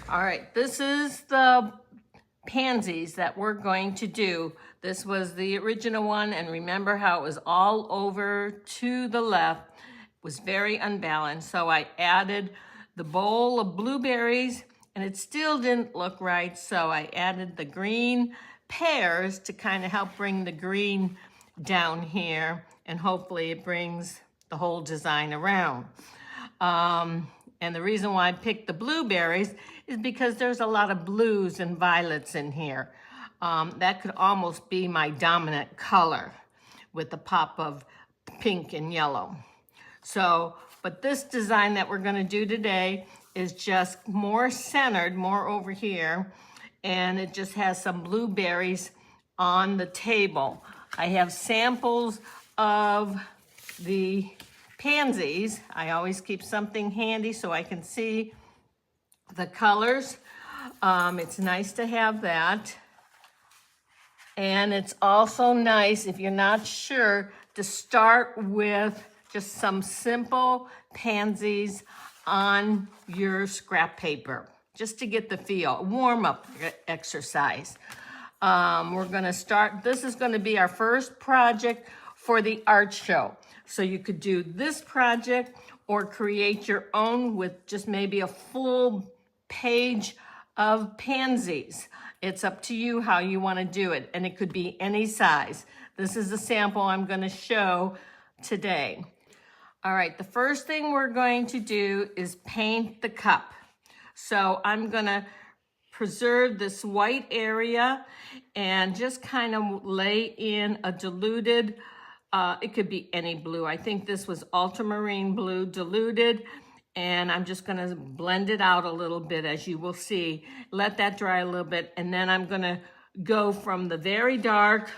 All right, this is the pansies that we're going to do. This was the original one, and remember how it was all over to the left. It was very unbalanced, so I added the bowl of blueberries, and it still didn't look right, so I added the green pears to kind of help bring the green down here, and hopefully it brings the whole design around. And the reason why I picked the blueberries is because there's a lot of blues and violets in here. That could almost be my dominant color with a pop of pink and yellow. So, but this design that we're gonna do today is just more centered, more over here, and it just has some blueberries on the table. I have samples of the pansies. I always keep something handy so I can see the colors. It's nice to have that. And it's also nice, if you're not sure, to start with just some simple pansies on your scrap paper, just to get the feel, warm-up exercise. We're gonna start, this is gonna be our first project for the art show. So you could do this project or create your own with just maybe a full page of pansies. It's up to you how you want to do it, and it could be any size. This is the sample I'm going to show today. All right, the first thing we're going to do is paint the cup. So I'm going to preserve this white area and just kind of lay in a diluted, it could be any blue. I think this was ultramarine blue diluted, and I'm just gonna blend it out a little bit, as you will see. Let that dry a little bit, and then I'm gonna go from the very dark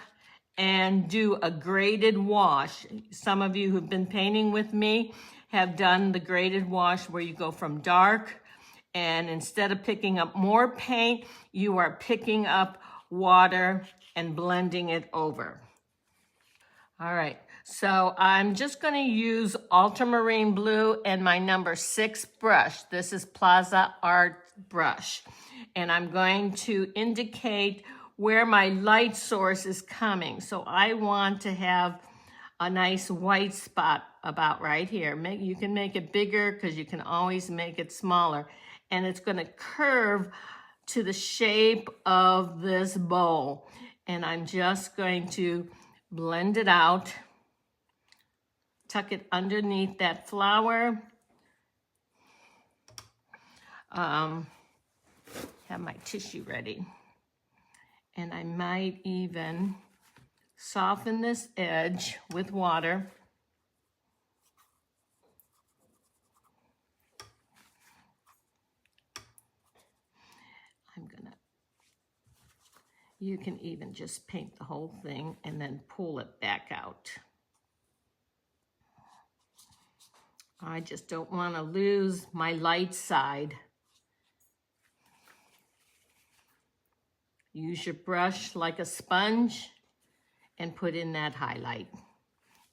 and do a graded wash. Some of you who've been painting with me have done the graded wash where you go from dark, and instead of picking up more paint, you are picking up water and blending it over. All right, so I'm just gonna use ultramarine blue and my number 6 brush. This is Plaza Art brush. And I'm going to indicate where my light source is coming. So I want to have a nice white spot about right here. You can make it bigger because you can always make it smaller. And it's gonna curve to the shape of this bowl. And I'm just going to blend it out, tuck it underneath that flower. Have my tissue ready. And I might even soften this edge with water. You can even just paint the whole thing and then pull it back out. I just don't want to lose my light side. Use your brush like a sponge and put in that highlight.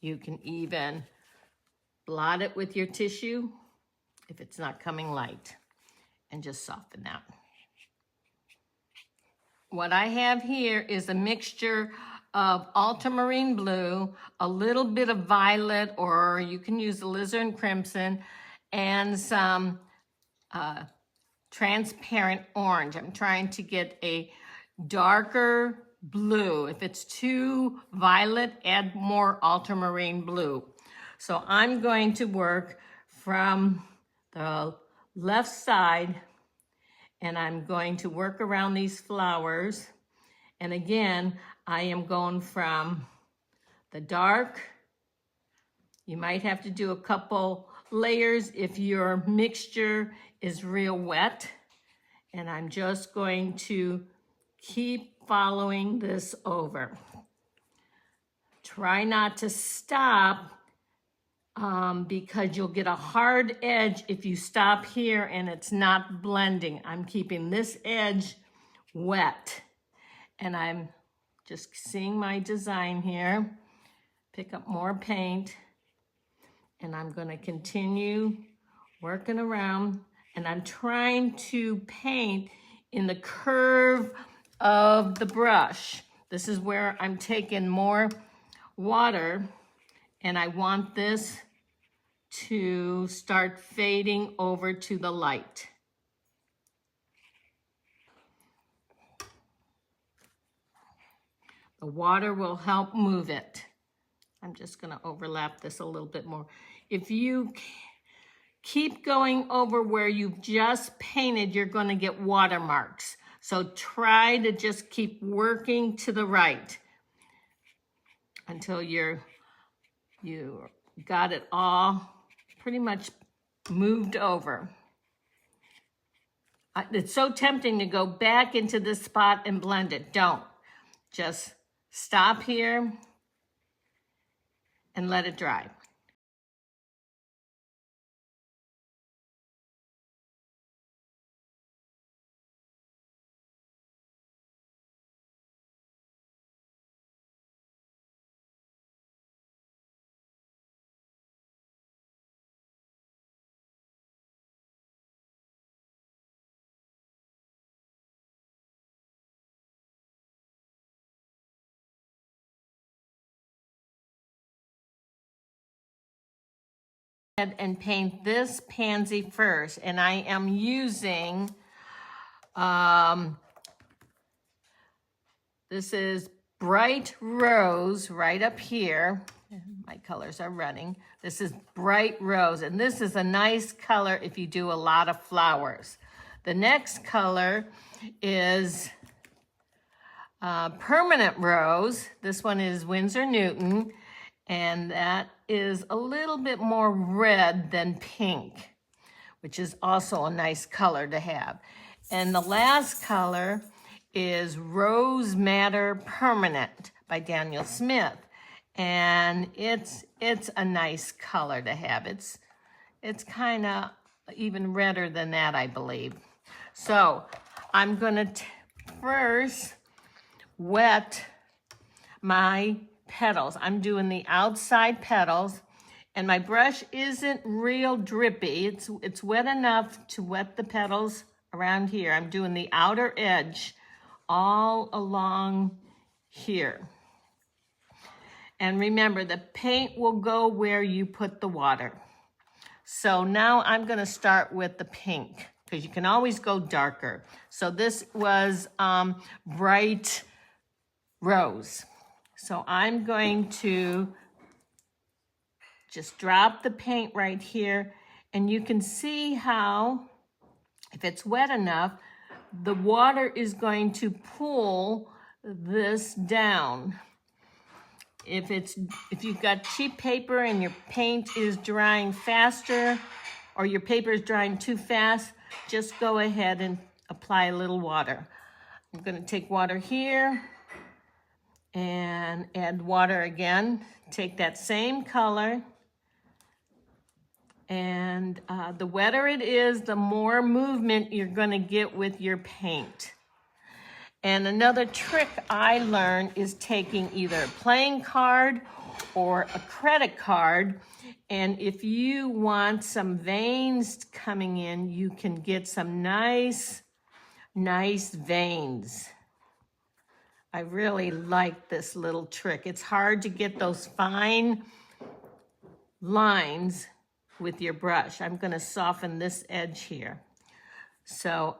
You can even blot it with your tissue if it's not coming light, and just soften that. What I have here is a mixture of ultramarine blue, a little bit of violet, or you can use alizarin crimson, and some transparent orange. I'm trying to get a darker blue. If it's too violet, add more ultramarine blue. So I'm going to work from the left side, and I'm going to work around these flowers. And again, I am going from the dark. You might have to do a couple layers if your mixture is real wet. And I'm just going to keep following this over. Try not to stop because you'll get a hard edge if you stop here and it's not blending. I'm keeping this edge wet, and I'm just seeing my design here. Pick up more paint, and I'm going to continue working around and I'm trying to paint in the curve of the brush. This is where I'm taking more water, and I want this to start fading over to the light. The water will help move it. I'm just gonna overlap this a little bit more. If you keep going over where you've just painted, you're gonna get watermarks. So try to just keep working to the right until you got it all pretty much moved over. It's so tempting to go back into this spot and blend it. Don't. Just stop here and let it dry. And paint this pansy first, and I am using this is Bright Rose right up here. My colors are running. This is Bright Rose, and this is a nice color if you do a lot of flowers. The next color is Permanent Rose. This one is Winsor Newton, and that is a little bit more red than pink, which is also a nice color to have. And the last color is Rose Madder Permanent by Daniel Smith. And it's a nice color to have. It's kind of even redder than that, I believe. So I'm gonna first wet my petals. I'm doing the outside petals, and my brush isn't real drippy. It's wet enough to wet the petals around here. I'm doing the outer edge all along here. And remember, the paint will go where you put the water. So now I'm gonna start with the pink, because you can always go darker. So this was Bright Rose. So I'm going to just drop the paint right here, and you can see how, if it's wet enough, the water is going to pull this down. If you've got cheap paper and your paint is drying faster, or your paper is drying too fast, just go ahead and apply a little water. I'm gonna take water here and add water again. Take that same color, and the wetter it is, the more movement you're gonna get with your paint. And another trick I learned is taking either a playing card or a credit card, and if you want some veins coming in, you can get some nice veins. I really like this little trick. It's hard to get those fine lines with your brush. I'm gonna soften this edge here. So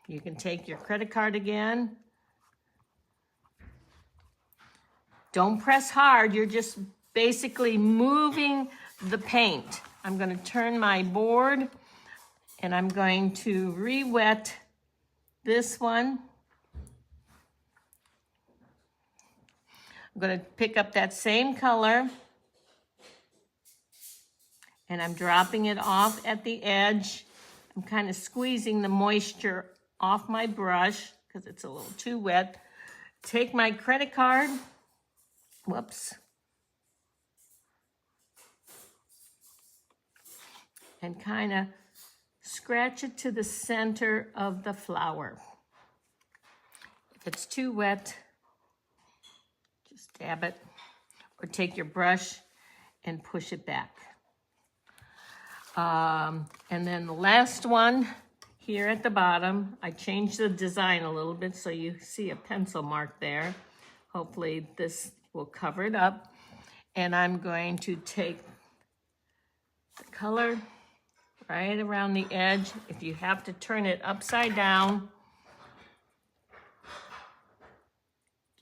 you can take your credit card again. Don't press hard, you're just basically moving the paint. I'm gonna turn my board, and I'm going to re-wet this one. I'm gonna pick up that same color, and I'm dropping it off at the edge. I'm kind of squeezing the moisture off my brush because it's a little too wet. Take my credit card, whoops, and kind of scratch it to the center of the flower. If it's too wet, just dab it, or take your brush and push it back. And then the last one here at the bottom, I changed the design a little bit so you see a pencil mark there. Hopefully this will cover it up. And I'm going to take the color right around the edge. If you have to turn it upside down,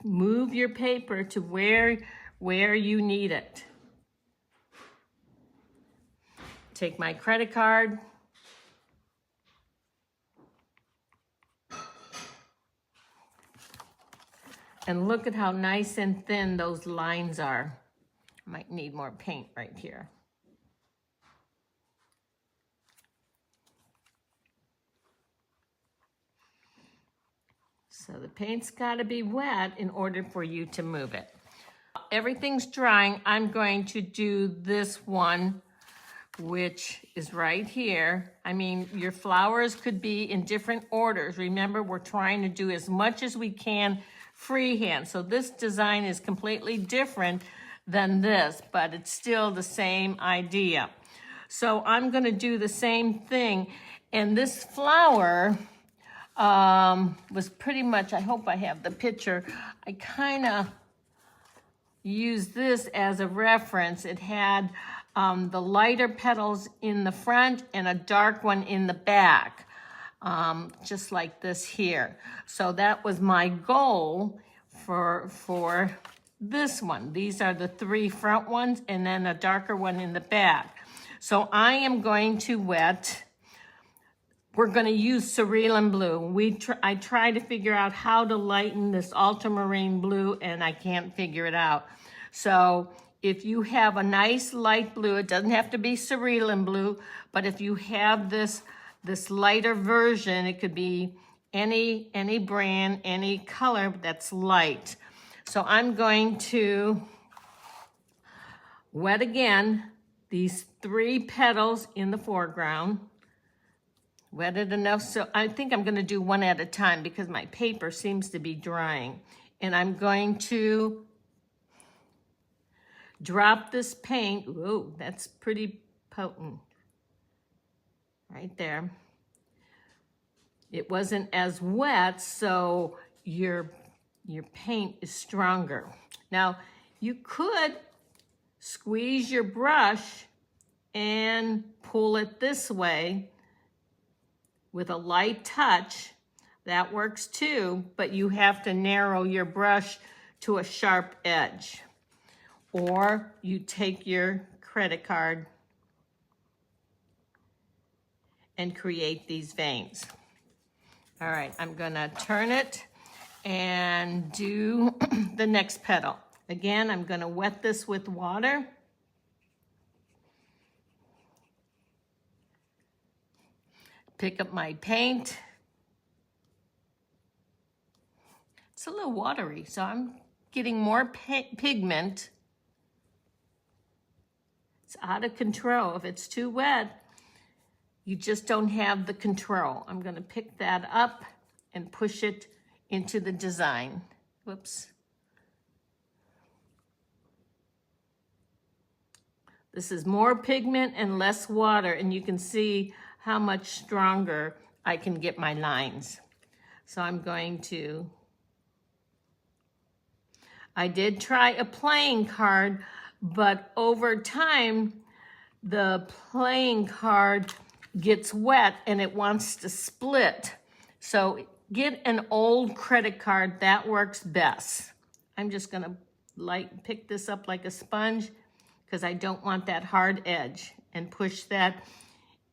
move your paper to where you need it. Take my credit card. And look at how nice and thin those lines are. Might need more paint right here. So the paint's got to be wet in order for you to move it. Everything's drying. I'm going to do this one, which is right here. I mean, your flowers could be in different orders. Remember, we're trying to do as much as we can freehand. So this design is completely different than this, but it's still the same idea. So I'm gonna do the same thing. And this flower was pretty much, I hope I have the picture, I kind of used this as a reference. It had the lighter petals in the front and a dark one in the back, just like this here. So that was my goal for this one. These are the 3 front ones and then a darker one in the back. So I am going to wet. We're going to use cerulean blue. I try to figure out how to lighten this ultramarine blue and I can't figure it out. So if you have a nice light blue, it doesn't have to be cerulean blue, but if you have this lighter version, it could be any brand, any color that's light. So I'm going to wet again these 3 petals in the foreground. Wet it enough, so I think I'm gonna do one at a time because my paper seems to be drying. And I'm going to drop this paint. Ooh, that's pretty potent. Right there. It wasn't as wet, so your paint is stronger. Now, you could squeeze your brush and pull it this way with a light touch. That works too, but you have to narrow your brush to a sharp edge. Or you take your credit card and create these veins. All right, I'm gonna turn it and do the next petal. Again, I'm gonna wet this with water. Pick up my paint. It's a little watery, so I'm getting more pigment. It's out of control. If it's too wet, you just don't have the control. I'm gonna pick that up and push it into the design. Whoops. This is more pigment and less water, and you can see how much stronger I can get my lines. So I'm going to, I did try a playing card, but over time, the playing card gets wet and it wants to split. So get an old credit card, that works best. I'm just gonna pick this up like a sponge because I don't want that hard edge, and push that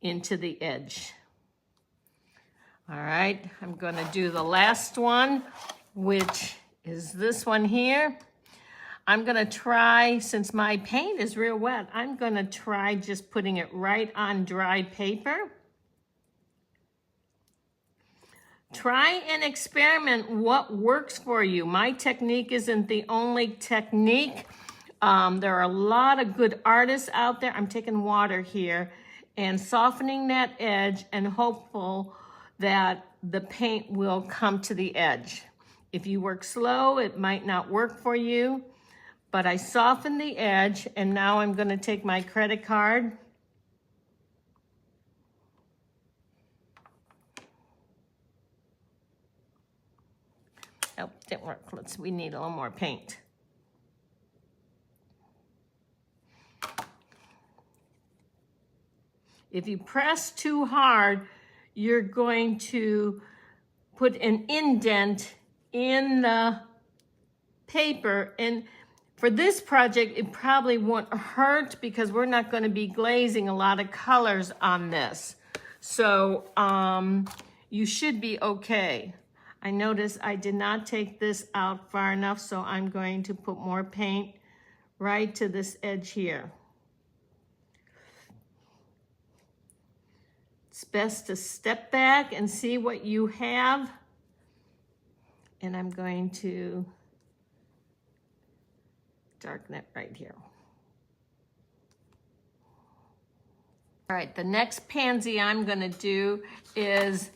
into the edge. All right, I'm gonna do the last one, which is this one here. I'm gonna try, since my paint is real wet, I'm gonna try just putting it right on dry paper. Try and experiment what works for you. My technique isn't the only technique. There are a lot of good artists out there. I'm taking water here and softening that edge and hopeful that the paint will come to the edge. If you work slow, it might not work for you, but I softened the edge, and now I'm gonna take my credit card Nope, didn't work. We need a little more paint. If you press too hard, you're going to put an indent in the paper. And for this project, it probably won't hurt because we're not going to be glazing a lot of colors on this. So you should be okay. I noticed I did not take this out far enough, so I'm going to put more paint right to this edge here. It's best to step back and see what you have. And I'm going to darken it right here. All right, the next pansy I'm gonna do is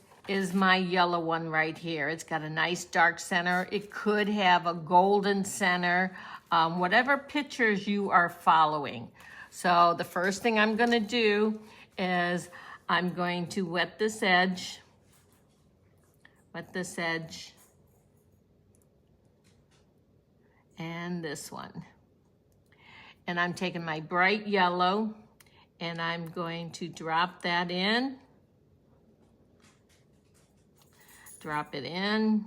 my yellow one right here. It's got a nice dark center. It could have a golden center, whatever pictures you are following. So the first thing I'm gonna do is I'm going to wet this edge, and this one. And I'm taking my bright yellow and I'm going to drop that in. Drop it in.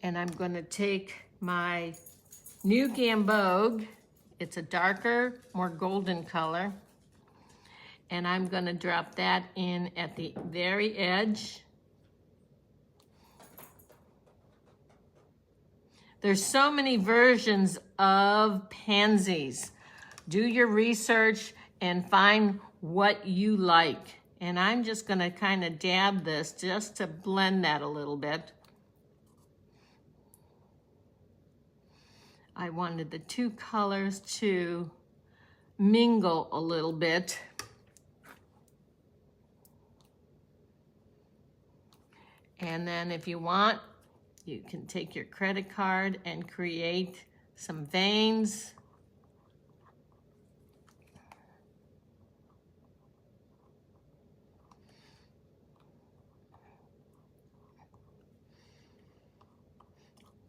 And I'm going to take my new Gamboge. It's a darker, more golden color. And I'm going to drop that in at the very edge. There's so many versions of pansies. Do your research and find what you like. And I'm just going to kind of dab this just to blend that a little bit. I wanted the two colors to mingle a little bit. And then if you want, you can take your credit card and create some veins.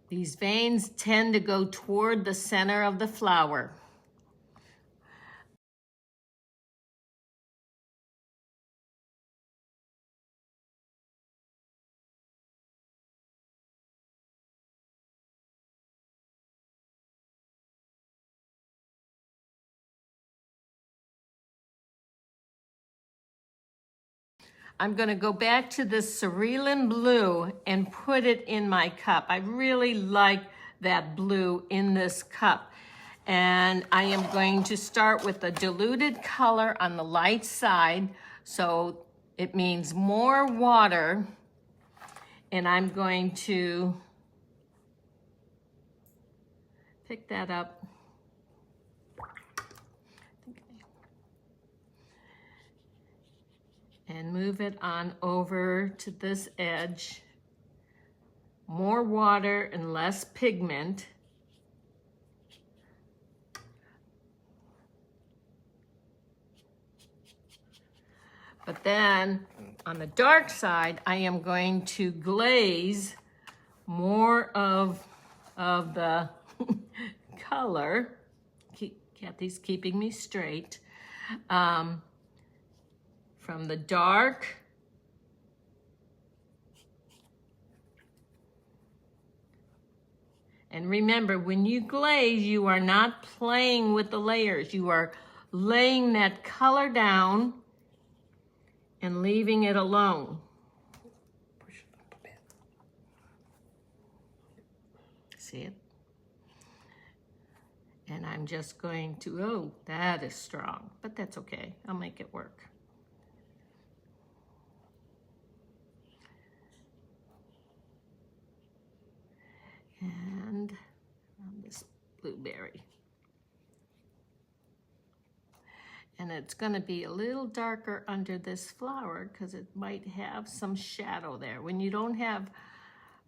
These veins tend to go toward the center of the flower. I'm going to go back to this cerulean blue and put it in my cup. I really like that blue in this cup. And I am going to start with the diluted color on the light side. So it means more water. And I'm going to pick that up. And move it on over to this edge. More water and less pigment. But then on the dark side, I am going to glaze more of the color. Kathy's keeping me straight. From the dark and remember, when you glaze, you are not playing with the layers. You are laying that color down and leaving it alone. Push it up a bit. See it? And I'm just going to, oh, that is strong, but that's okay. I'll make it work. And on this blueberry. And it's going to be a little darker under this flower because it might have some shadow there. When you don't have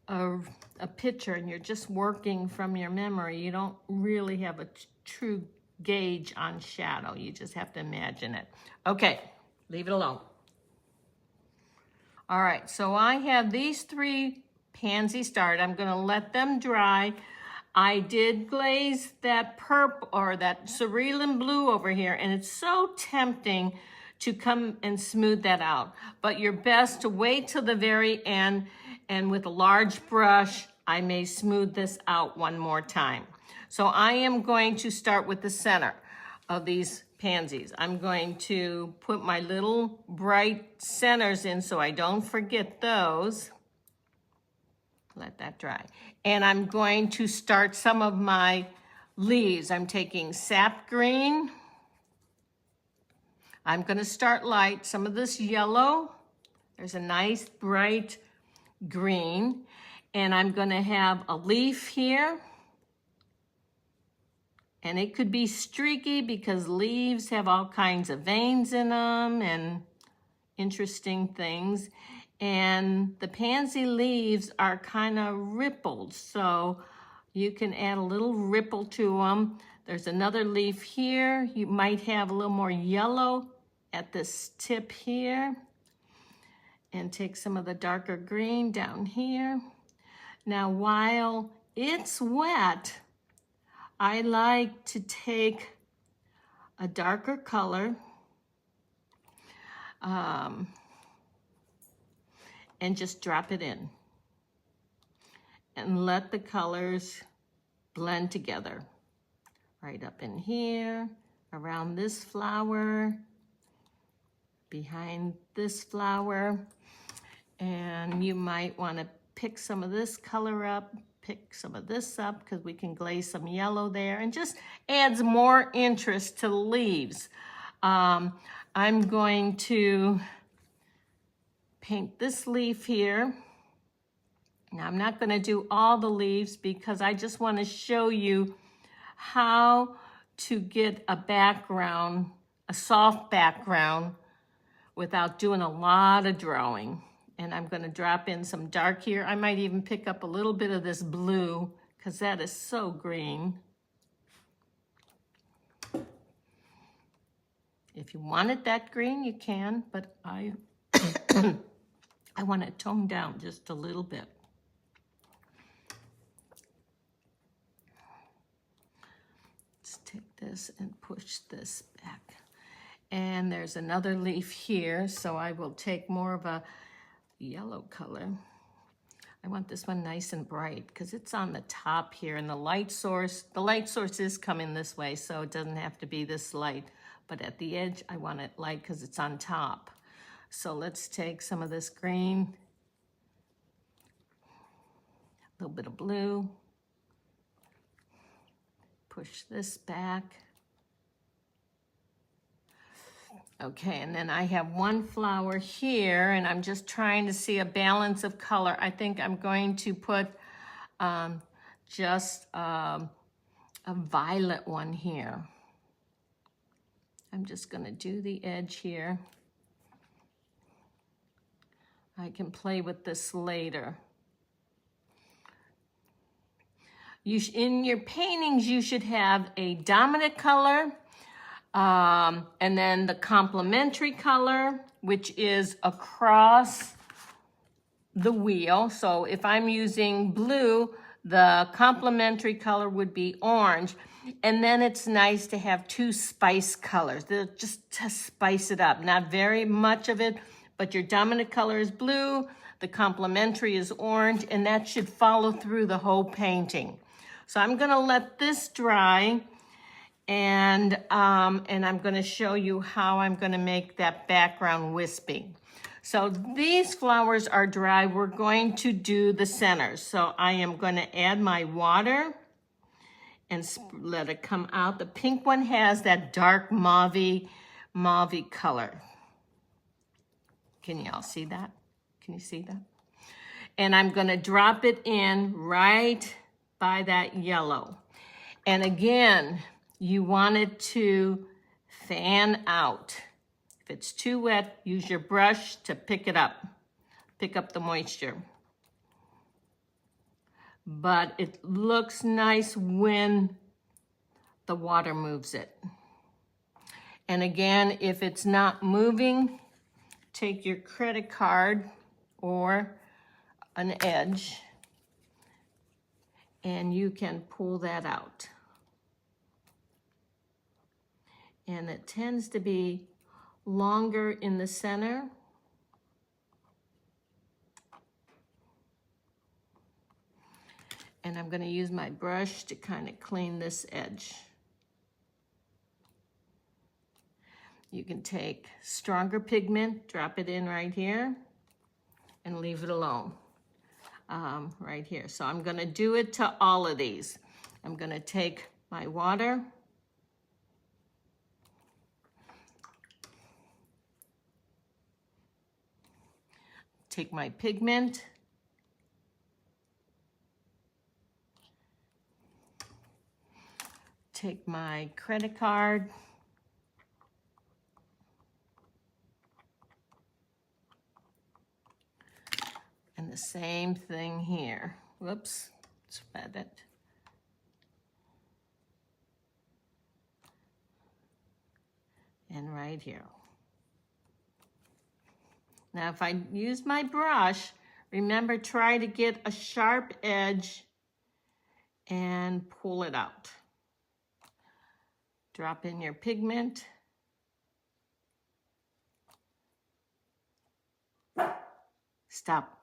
a picture and you're just working from your memory, you don't really have a true gauge on shadow. You just have to imagine it. Okay, leave it alone. All right, so I have these 3 pansy started. I'm gonna let them dry. I did glaze that purple or that cerulean blue over here, and it's so tempting to come and smooth that out. But you're best to wait till the very end, and with a large brush, I may smooth this out one more time. So I am going to start with the center of these pansies. I'm going to put my little bright centers in so I don't forget those. Let that dry. And I'm going to start some of my leaves. I'm taking sap green. I'm going to start light. Some of this yellow. There's a nice bright green. And I'm going to have a leaf here. And it could be streaky because leaves have all kinds of veins in them and interesting things. And the pansy leaves are kind of rippled, so you can add a little ripple to them. There's another leaf here. You might have a little more yellow at this tip here. And take some of the darker green down here. Now, while it's wet, I like to take a darker color and just drop it in and let the colors blend together. Right up in here, around this flower, behind this flower. And you might want to pick some of this color up, pick some of this up because we can glaze some yellow there and just adds more interest to the leaves. I'm going to paint this leaf here. Now I'm not going to do all the leaves because I just want to show you how to get a background, a soft background without doing a lot of drawing. And I'm going to drop in some dark here. I might even pick up a little bit of this blue because that is so green. If you want it that green, you can, but I want it toned down just a little bit. Let's take this and push this back. And there's another leaf here, so I will take more of a yellow color. I want this one nice and bright because it's on the top here, and the light source is coming this way, so it doesn't have to be this light, but at the edge I want it light because it's on top. So let's take some of this green, a little bit of blue, push this back. Okay, and then I have one flower here, and I'm just trying to see a balance of color. I think I'm going to put just a violet one here. I'm just going to do the edge here. I can play with this later. In your paintings, you should have a dominant color, and then the complementary color, which is across the wheel. So if I'm using blue, the complementary color would be orange. And then it's nice to have 2 spice colors, just to spice it up. Not very much of it, but your dominant color is blue, the complementary is orange, and that should follow through the whole painting. So I'm gonna let this dry, and I'm going to show you how I'm going to make that background wispy. So these flowers are dry. We're going to do the centers. So I am going to add my water and let it come out. The pink one has that dark mauve color. Can you all see that? Can you see that? And I'm going to drop it in right by that yellow. And again, you want it to fan out. If it's too wet, use your brush to pick it up. Pick up the moisture. But it looks nice when the water moves it. And again, if it's not moving, take your credit card or an edge and you can pull that out. And it tends to be longer in the center. And I'm going to use my brush to kind of clean this edge. You can take stronger pigment, drop it in right here, and leave it alone right here. So I'm going to do it to all of these. I'm going to take my water, take my pigment, take my credit card, and the same thing here. Whoops, spread it. And right here. Now if I use my brush, remember, try to get a sharp edge and pull it out. Drop in your pigment. Stop.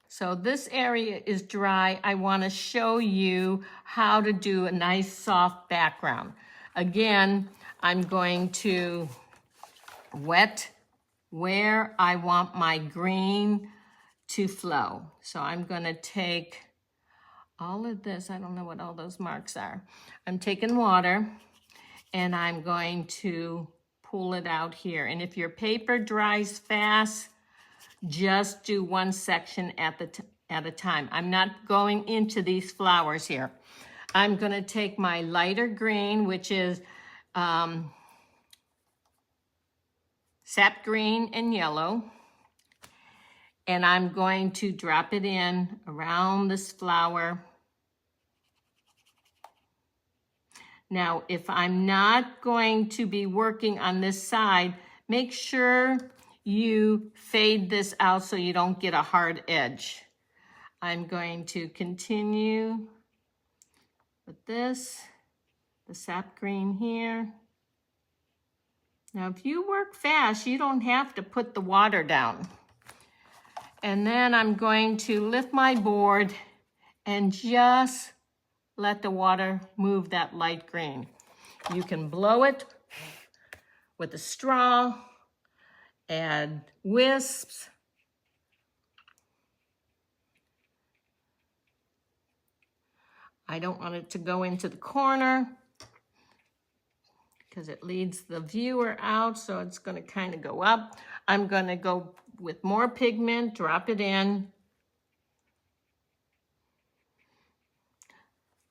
So this area is dry. I want to show you how to do a nice soft background. Again, I'm going to wet where I want my green to flow. So I'm going to take all of this. I don't know what all those marks are. I'm taking water and I'm going to pull it out here. And if your paper dries fast, just do one section at a time. I'm not going into these flowers here. I'm going to take my lighter green, which is sap green and yellow, and I'm going to drop it in around this flower. Now, if I'm not going to be working on this side, make sure you fade this out so you don't get a hard edge. I'm going to continue with this, the sap green here. Now, if you work fast, you don't have to put the water down. And then I'm going to lift my board and just let the water move that light green. You can blow it with a straw, add wisps. I don't want it to go into the corner because it leads the viewer out, so it's going to kind of go up. I'm going to go with more pigment, drop it in.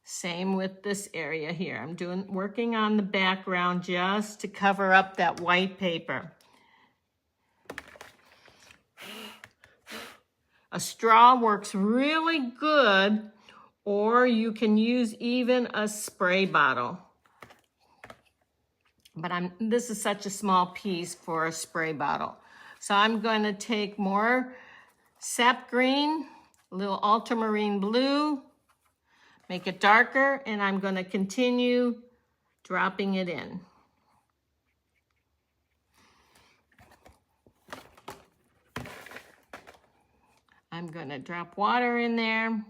Same with this area here. I'm working on the background just to cover up that white paper. A straw works really good, or you can use even a spray bottle. But this is such a small piece for a spray bottle. So I'm going to take more sap green, a little ultramarine blue, make it darker, and I'm going to continue dropping it in. I'm going to drop water in there.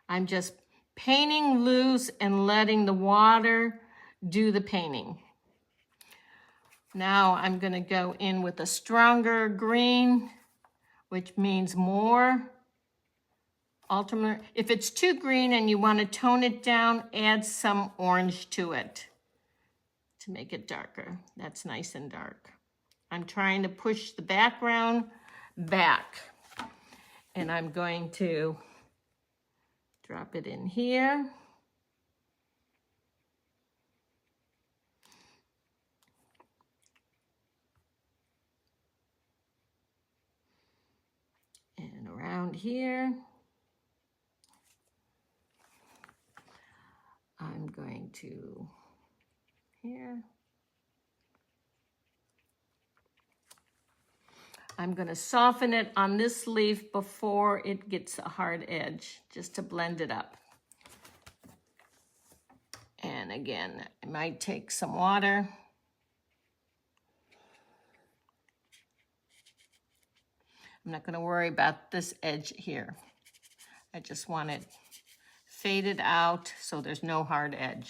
I'm just painting loose and letting the water do the painting. Now I'm going to go in with a stronger green, which means more ultramarine. If it's too green and you want to tone it down, add some orange to it to make it darker. That's nice and dark. I'm trying to push the background back, and I'm going to drop it in here. And around here. I'm going to here. I'm going to soften it on this leaf before it gets a hard edge, just to blend it up. And again, I might take some water. I'm not going to worry about this edge here. I just want it faded out so there's no hard edge.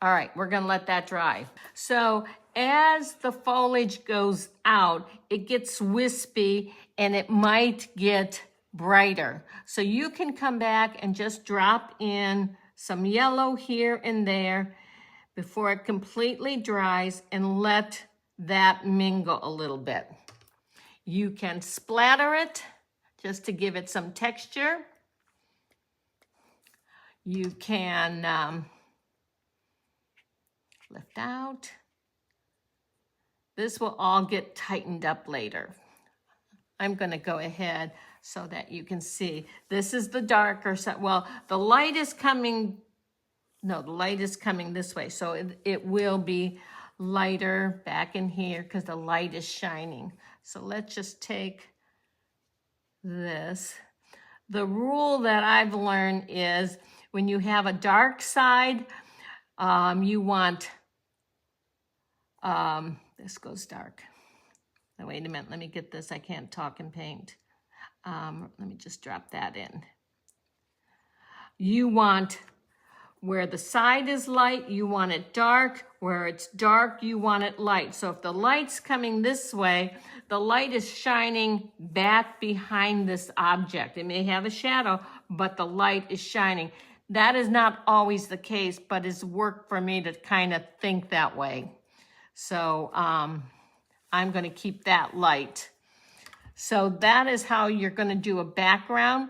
All right, we're gonna let that dry. So as the foliage goes out, it gets wispy and it might get brighter. So you can come back and just drop in some yellow here and there before it completely dries and let that mingle a little bit. You can splatter it just to give it some texture. You can lift out. This will all get tightened up later. I'm going to go ahead so that you can see. This is the darker side. Well, the light is coming, no, the light is coming this way. So it will be lighter back in here because the light is shining. So let's just take this. The rule that I've learned is when you have a dark side, you want, this goes dark. Oh, wait a minute, let me get this. I can't talk and paint. Let me just drop that in. You want, where the side is light, you want it dark. Where it's dark, you want it light. So if the light's coming this way, the light is shining back behind this object. It may have a shadow, but the light is shining. That is not always the case, but it's worked for me to kind of think that way. So I'm going to keep that light. So that is how you're going to do a background.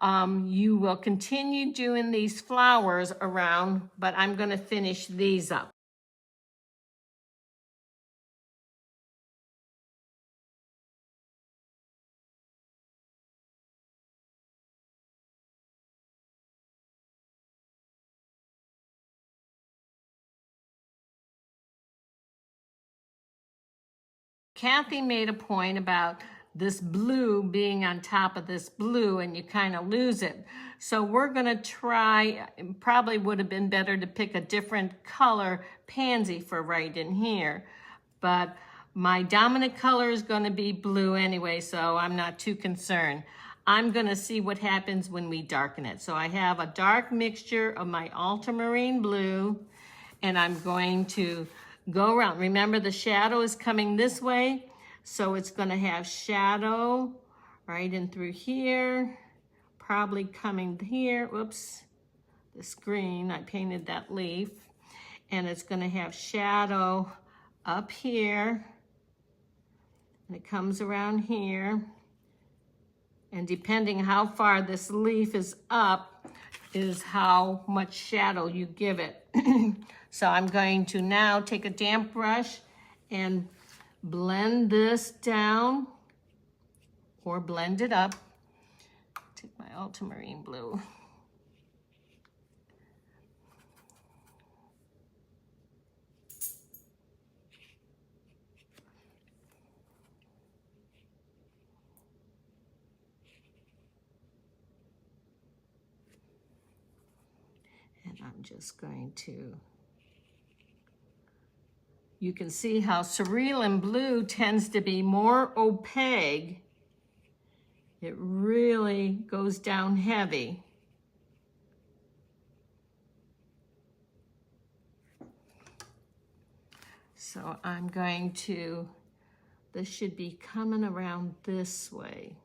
You will continue doing these flowers around, but I'm going to finish these up. Kathy made a point about this blue being on top of this blue and you kind of lose it. So we're gonna try, it probably would have been better to pick a different color pansy for right in here. But my dominant color is gonna be blue anyway, so I'm not too concerned. I'm gonna see what happens when we darken it. So I have a dark mixture of my ultramarine blue and I'm going to go around. Remember, the shadow is coming this way, so it's going to have shadow right in through here, probably coming here. Whoops, this green, I painted that leaf. And it's going to have shadow up here, and it comes around here. And depending how far this leaf is up is how much shadow you give it. So I'm going to now take a damp brush and blend this down or blend it up. Take my ultramarine blue. And I'm just going to, you can see how cerulean blue tends to be more opaque. It really goes down heavy. So I'm going to, this should be coming around this way.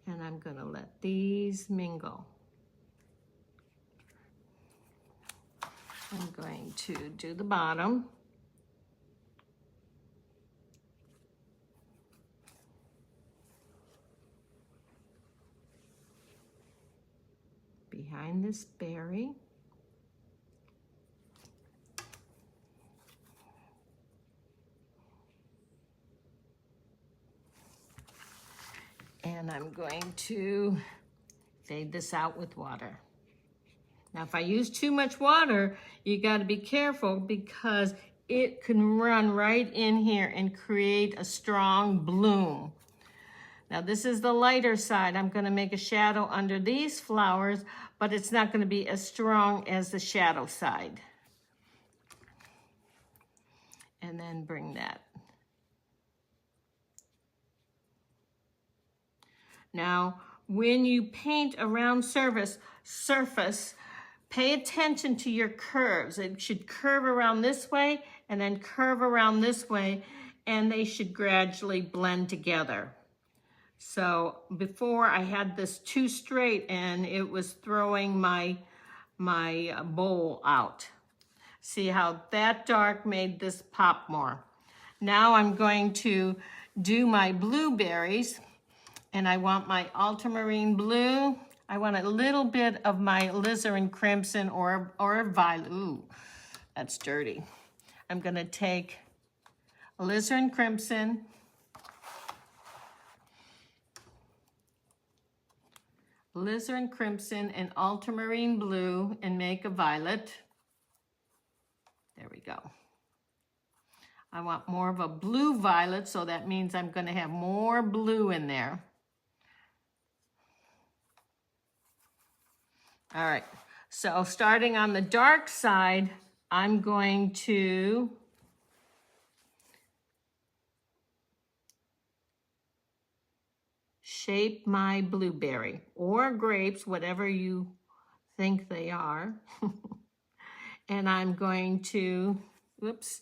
And I'm going to let these mingle. I'm going to do the bottom. Behind this berry. And I'm going to fade this out with water. Now, if I use too much water, you got to be careful because it can run right in here and create a strong bloom. Now, this is the lighter side. I'm going to make a shadow under these flowers, but it's not going to be as strong as the shadow side. And then bring that. Now, when you paint a round surface, pay attention to your curves. It should curve around this way and then curve around this way, and they should gradually blend together. So before I had this too straight and it was throwing my bowl out. See how that dark made this pop more. Now I'm going to do my blueberries, and I want my ultramarine blue. I want a little bit of my alizarin crimson or violet. Ooh, that's dirty. I'm gonna take alizarin crimson, and ultramarine blue and make a violet. There we go. I want more of a blue violet, so that means I'm gonna have more blue in there. All right, so starting on the dark side, I'm going to shape my blueberry or grapes, whatever you think they are. And I'm going to, whoops,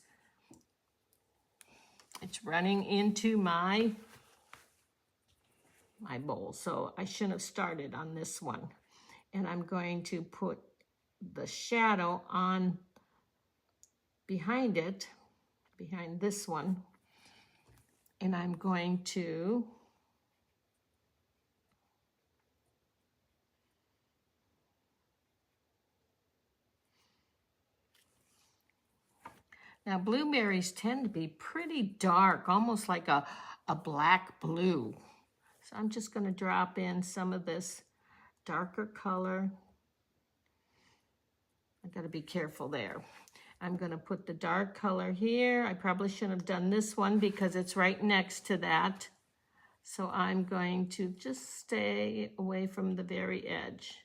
it's running into my bowl, so I shouldn't have started on this one. And I'm going to put the shadow on behind it, behind this one. And I'm going to now blueberries tend to be pretty dark, almost like a black blue. So I'm just going to drop in some of this darker color. I got to be careful there. I'm going to put the dark color here. I probably shouldn't have done this one because it's right next to that. So I'm going to just stay away from the very edge.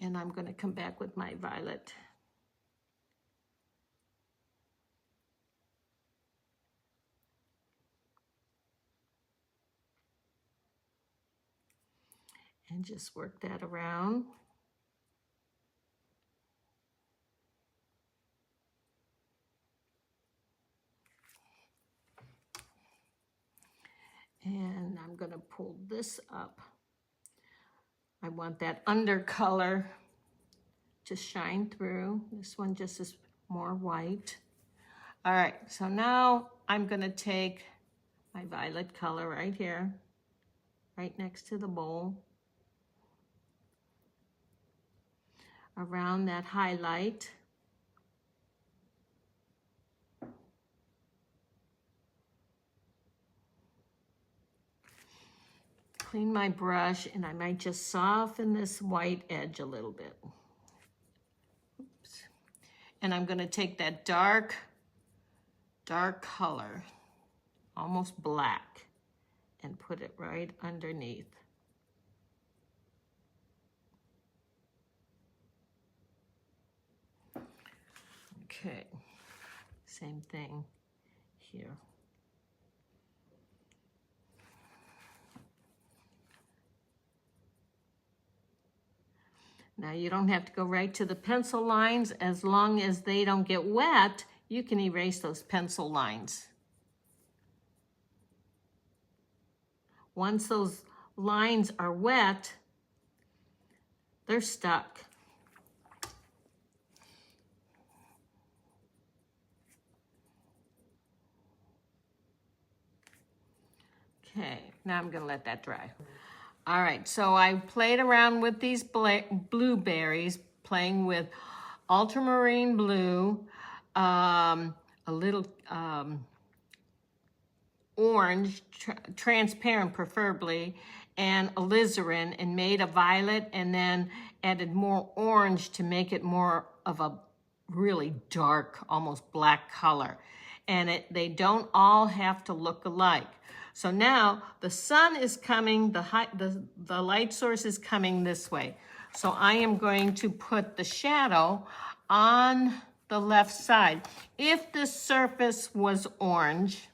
And I'm going to come back with my violet. And just work that around. And I'm going to pull this up. I want that undercolor to shine through. This one just is more white. All right, so now I'm going to take my violet color right here, right next to the bowl, around that highlight. Clean my brush, and I might just soften this white edge a little bit. Oops. And I'm going to take that dark color, almost black, and put it right underneath. Okay, same thing here. Now you don't have to go right to the pencil lines. As long as they don't get wet, you can erase those pencil lines. Once those lines are wet, they're stuck. Okay, now I'm gonna let that dry. All right, so I played around with these blueberries, playing with ultramarine blue, a little orange, transparent preferably, and alizarin and made a violet and then added more orange to make it more of a really dark, almost black color. And they don't all have to look alike. So now the sun is coming, the light source is coming this way. So I am going to put the shadow on the left side. If the surface was orange,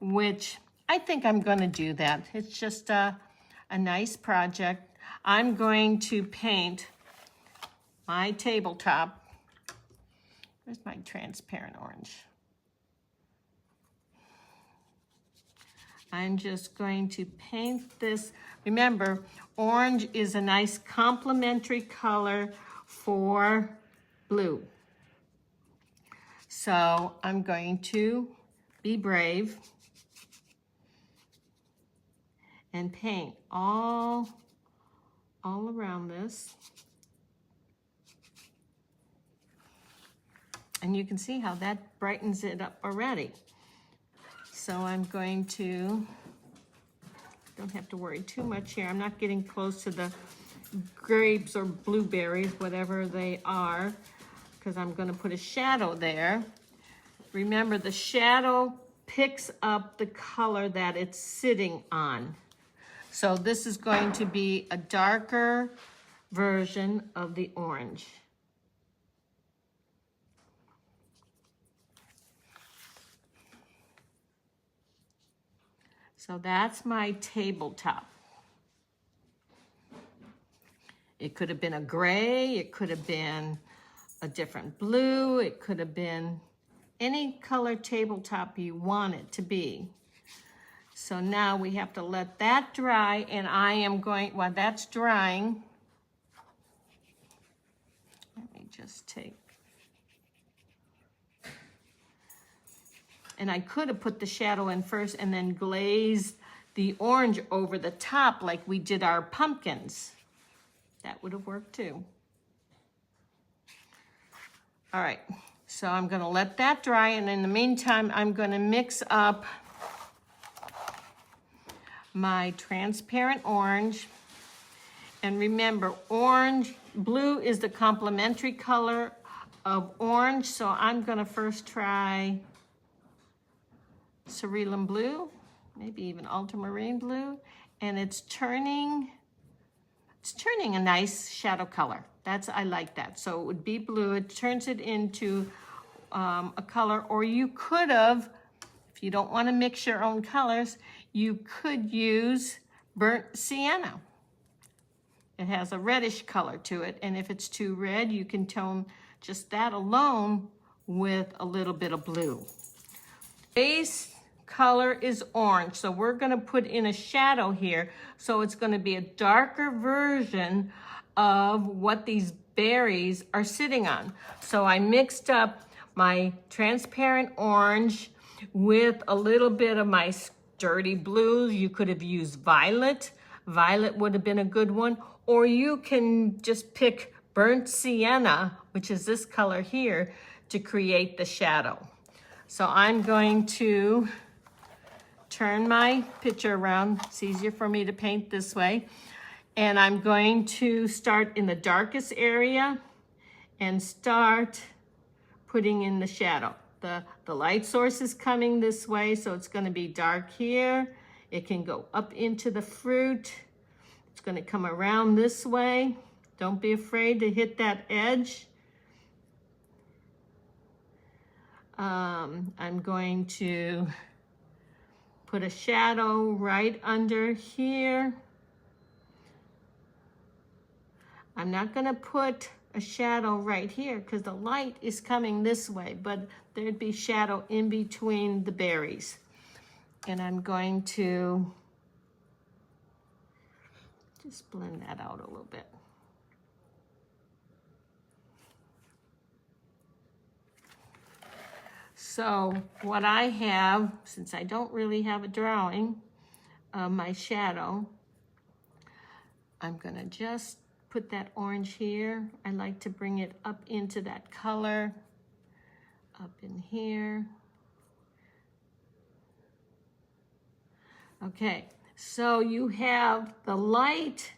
which I think I'm going to do that. It's just a nice project. I'm going to paint my tabletop. Where's my transparent orange? I'm just going to paint this. Remember, orange is a nice complementary color for blue. So I'm going to be brave and paint all around this. And you can see how that brightens it up already. So I'm going to, don't have to worry too much here. I'm not getting close to the grapes or blueberries, whatever they are, because I'm going to put a shadow there. Remember, the shadow picks up the color that it's sitting on. So this is going to be a darker version of the orange. So that's my tabletop. It could have been a gray, it could have been a different blue, it could have been any color tabletop you want it to be. So now we have to let that dry, and I am going, while that's drying, let me just take, and I could have put the shadow in first and then glazed the orange over the top like we did our pumpkins. That would have worked too. All right, so I'm gonna let that dry, and in the meantime, I'm gonna mix up my transparent orange. And remember, blue is the complementary color of orange, so I'm gonna first try cerulean blue, maybe even ultramarine blue, and it's turning a nice shadow color. I like that. So it would be blue. It turns it into a color, or you could have, if you don't want to mix your own colors, you could use burnt sienna. It has a reddish color to it, and if it's too red, you can tone just that alone with a little bit of blue. Base color is orange, so we're going to put in a shadow here, so it's going to be a darker version of what these berries are sitting on. So I mixed up my transparent orange with a little bit of my sturdy blue. You could have used violet. Violet would have been a good one, or you can just pick burnt sienna, which is this color here, to create the shadow. So I'm going to turn my picture around. It's easier for me to paint this way. And I'm going to start in the darkest area and start putting in the shadow. The light source is coming this way, so it's going to be dark here. It can go up into the fruit. It's going to come around this way. Don't be afraid to hit that edge. I'm going to put a shadow right under here. I'm not going to put a shadow right here because the light is coming this way, but there'd be shadow in between the berries. And I'm going to just blend that out a little bit. So what I have, since I don't really have a drawing of my shadow, I'm going to just put that orange here. I like to bring it up into that color, up in here. Okay, So you have the light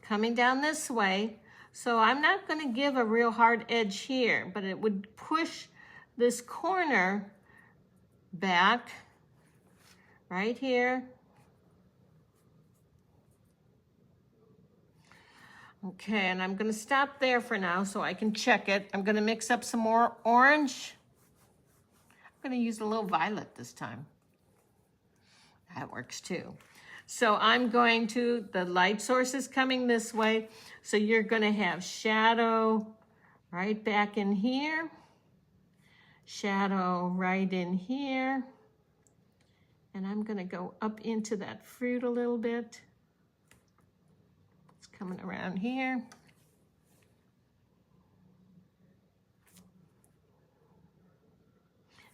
coming down this way. So I'm not going to give a real hard edge here, but it would push this corner back right here. Okay, and I'm going to stop there for now so I can check it. I'm going to mix up some more orange. I'm going to use a little violet this time. That works too. So I'm going to, the light source is coming this way. So you're going to have shadow right back in here. Shadow right in here. And I'm going to go up into that fruit a little bit. It's coming around here.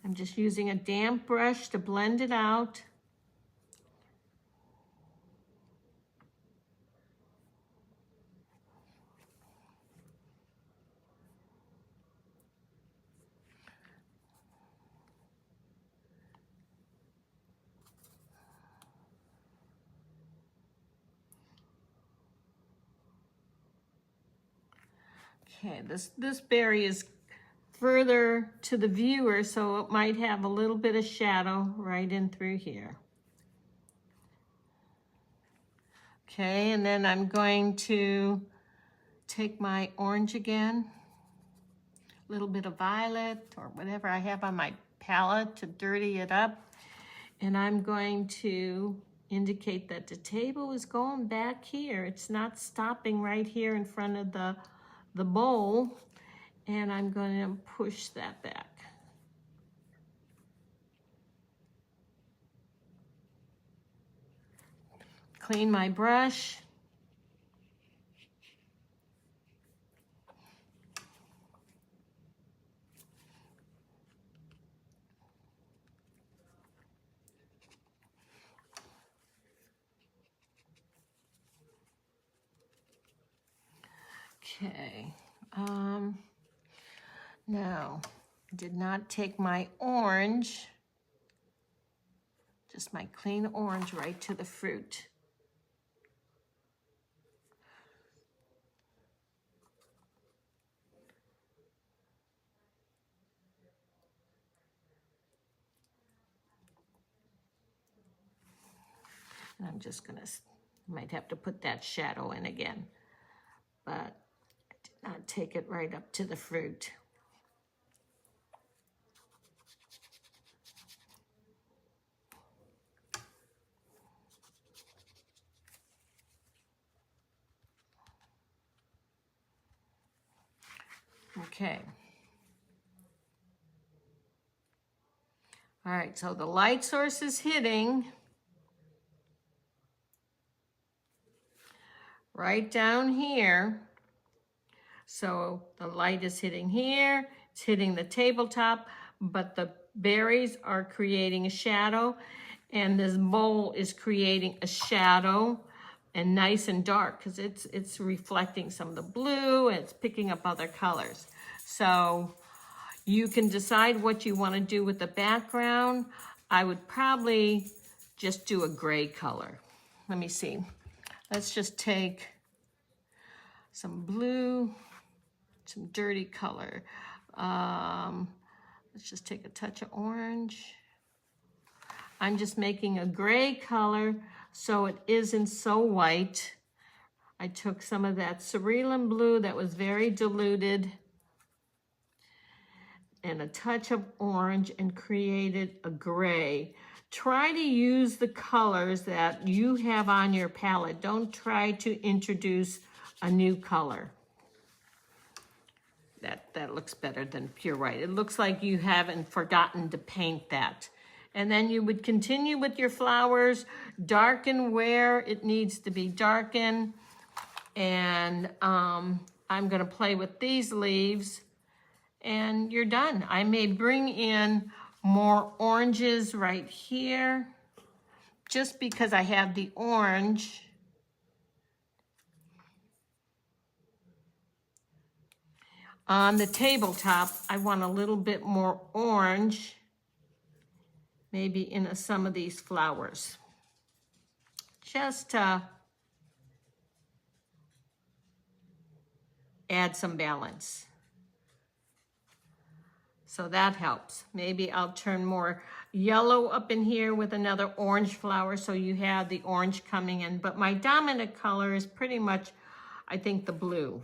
I'm just using a damp brush to blend it out. Okay, this berry is further to the viewer, so it might have a little bit of shadow right in through here. Okay, and then I'm going to take my orange again, a little bit of violet or whatever I have on my palette to dirty it up. And I'm going to indicate that the table is going back here. It's not stopping right here in front of the bowl. And I'm going to push that back. Clean my brush. Okay. Now, I did not take my orange, just my clean orange right to the fruit. And I'm just gonna, might have to put that shadow in again, but I did not take it right up to the fruit. Okay. All right, so the light source is hitting right down here. So the light is hitting here, it's hitting the tabletop, but the berries are creating a shadow, and this bowl is creating a shadow, and nice and dark because it's reflecting some of the blue and it's picking up other colors. So you can decide what you want to do with the background. I would probably just do a gray color. Let me see. Let's just take some blue, some dirty color. Let's just take a touch of orange. I'm just making a gray color so it isn't so white. I took some of that cerulean blue that was very diluted and a touch of orange and created a gray. Try to use the colors that you have on your palette. Don't try to introduce a new color. That looks better than pure white. It looks like you haven't forgotten to paint that. And then you would continue with your flowers, darken where it needs to be darkened. And I'm gonna play with these leaves and you're done. I may bring in more oranges right here just because I have the orange. On the tabletop, I want a little bit more orange. maybe in some of these flowers. Just to add some balance. So that helps. Maybe I'll turn more yellow up in here with another orange flower so you have the orange coming in. But my dominant color is pretty much, I think, the blue.